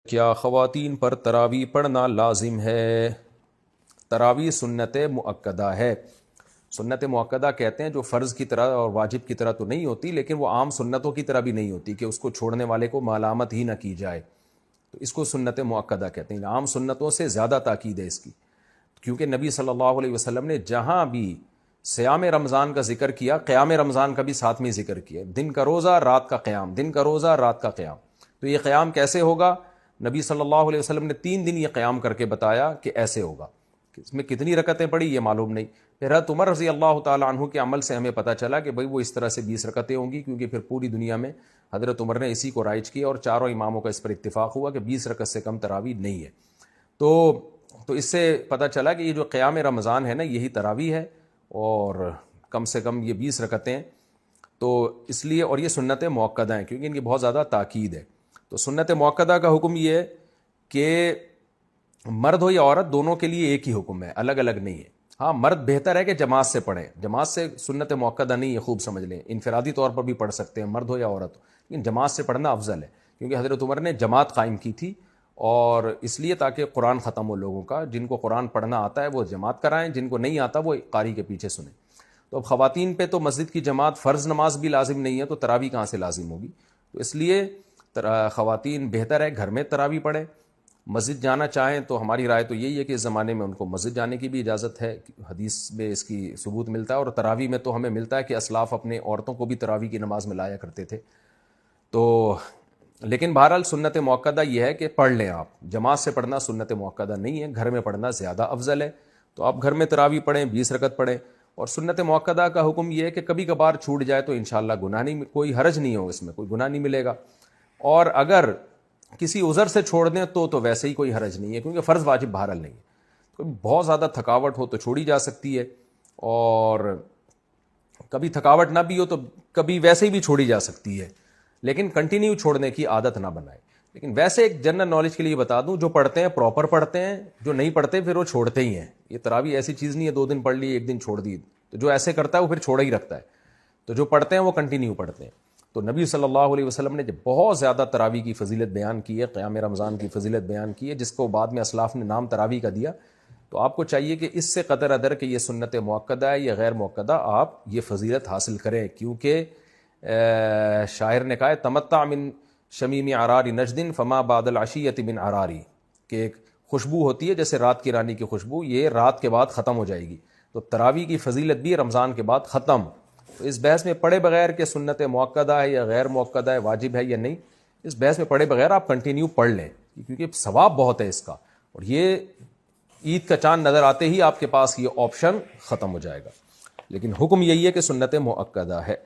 کیا خواتین پر تراویح پڑھنا لازم ہے؟ تراویح سنت مؤکدہ ہے۔ سنت مؤکدہ کہتے ہیں جو فرض کی طرح اور واجب کی طرح تو نہیں ہوتی، لیکن وہ عام سنتوں کی طرح بھی نہیں ہوتی کہ اس کو چھوڑنے والے کو ملامت ہی نہ کی جائے، تو اس کو سنت مؤکدہ کہتے ہیں۔ عام سنتوں سے زیادہ تاکید ہے اس کی، کیونکہ نبی صلی اللہ علیہ وسلم نے جہاں بھی صیام رمضان کا ذکر کیا، قیام رمضان کا بھی ساتھ میں ذکر کیا، دن کا روزہ رات کا قیام، دن کا روزہ رات کا قیام۔ تو یہ قیام کیسے ہوگا؟ نبی صلی اللہ علیہ وسلم نے 3 دن یہ قیام کر کے بتایا کہ ایسے ہوگا۔ اس میں کتنی رکعتیں پڑھی یہ معلوم نہیں۔ پھر حضرت عمر رضی اللہ تعالیٰ عنہ کے عمل سے ہمیں پتہ چلا کہ بھئی وہ اس طرح سے 20 رکعتیں ہوں گی، کیونکہ پھر پوری دنیا میں حضرت عمر نے اسی کو رائج کیا اور چاروں اماموں کا اس پر اتفاق ہوا کہ 20 رکعت سے کم تراویح نہیں ہے۔ تو اس سے پتہ چلا کہ یہ جو قیام رمضان ہے نا، یہی تراویح ہے، اور کم سے کم یہ 20 رکعتیں۔ تو اس لیے، اور یہ سنت مؤکدہ ہیں کیونکہ ان کی بہت زیادہ تاکید ہے۔ تو سنت مؤکدہ کا حکم یہ ہے کہ مرد ہو یا عورت دونوں کے لیے ایک ہی حکم ہے، الگ الگ نہیں ہے۔ ہاں، مرد بہتر ہے کہ جماعت سے پڑھیں، جماعت سے سنت مؤکدہ نہیں ہے، خوب سمجھ لیں، انفرادی طور پر بھی پڑھ سکتے ہیں مرد ہو یا عورت ہو، لیکن جماعت سے پڑھنا افضل ہے، کیونکہ حضرت عمر نے جماعت قائم کی تھی، اور اس لیے تاکہ قرآن ختم ہو لوگوں کا۔ جن کو قرآن پڑھنا آتا ہے وہ جماعت کرائیں، جن کو نہیں آتا وہ قاری کے پیچھے سنیں۔ تو اب خواتین پہ تو مسجد کی جماعت فرض نماز بھی لازم نہیں ہے، تو تراویح کہاں سے لازم ہوگی؟ تو اس لیے خواتین بہتر ہے گھر میں تراویح پڑھیں۔ مسجد جانا چاہیں تو ہماری رائے تو یہی ہے کہ اس زمانے میں ان کو مسجد جانے کی بھی اجازت ہے، حدیث میں اس کی ثبوت ملتا ہے، اور تراویح میں تو ہمیں ملتا ہے کہ اسلاف اپنے عورتوں کو بھی تراویح کی نماز میں لایا کرتے تھے۔ تو لیکن بہرحال سنت مؤکدہ یہ ہے کہ پڑھ لیں آپ، جماعت سے پڑھنا سنت مؤکدہ نہیں ہے، گھر میں پڑھنا زیادہ افضل ہے۔ تو آپ گھر میں تراویح پڑھیں، 20 رکعت پڑھیں۔ اور سنت مؤکدہ کا حکم یہ ہے کہ کبھی کبھار چھوٹ جائے تو انشاءاللہ گناہ نہیں، کوئی حرج نہیں ہو، اس میں کوئی گناہ نہیں ملے گا۔ اور اگر کسی عذر سے چھوڑ دیں تو ویسے ہی کوئی حرج نہیں ہے، کیونکہ فرض واجب بہرحال نہیں ہے۔ تو بہت زیادہ تھکاوٹ ہو تو چھوڑی جا سکتی ہے، اور کبھی تھکاوٹ نہ بھی ہو تو کبھی ویسے ہی بھی چھوڑی جا سکتی ہے، لیکن کنٹینیو چھوڑنے کی عادت نہ بنائے۔ لیکن ویسے ایک جنرل نالج کے لیے بتا دوں، جو پڑھتے ہیں پراپر پڑھتے ہیں، جو نہیں پڑھتے پھر وہ چھوڑتے ہی ہیں۔ یہ تراویح ایسی چیز نہیں ہے 2 دن پڑھ لی 1 دن چھوڑ دی، تو جو ایسے کرتا ہے وہ پھر چھوڑا ہی رکھتا ہے۔ تو جو پڑھتے ہیں وہ کنٹینیو پڑھتے ہیں۔ تو نبی صلی اللہ علیہ وسلم نے جب بہت زیادہ تراویح کی فضیلت بیان کی ہے، قیام رمضان کی فضیلت بیان کی ہے، جس کو بعد میں اسلاف نے نام تراویح کا دیا، تو آپ کو چاہیے کہ اس سے قدر ادر کہ یہ سنت مؤکدہ ہے یا غیر مؤکدہ، آپ یہ فضیلت حاصل کریں، کیونکہ شاعر نے کہا ہے تمتع من شمیم عرار نجد فما بعد العشیۃ من عراری، کہ ایک خوشبو ہوتی ہے جیسے رات کی رانی کی خوشبو، یہ رات کے بعد ختم ہو جائے گی۔ تو تراویح کی فضیلت بھی رمضان کے بعد ختم۔ تو اس بحث میں پڑھے بغیر کہ سنت مؤکدہ ہے یا غیر مؤکدہ ہے، واجب ہے یا نہیں، اس بحث میں پڑھے بغیر آپ کنٹینیو پڑھ لیں، کیونکہ ثواب بہت ہے اس کا، اور یہ عید کا چاند نظر آتے ہی آپ کے پاس یہ آپشن ختم ہو جائے گا۔ لیکن حکم یہی ہے کہ سنت مؤکدہ ہے۔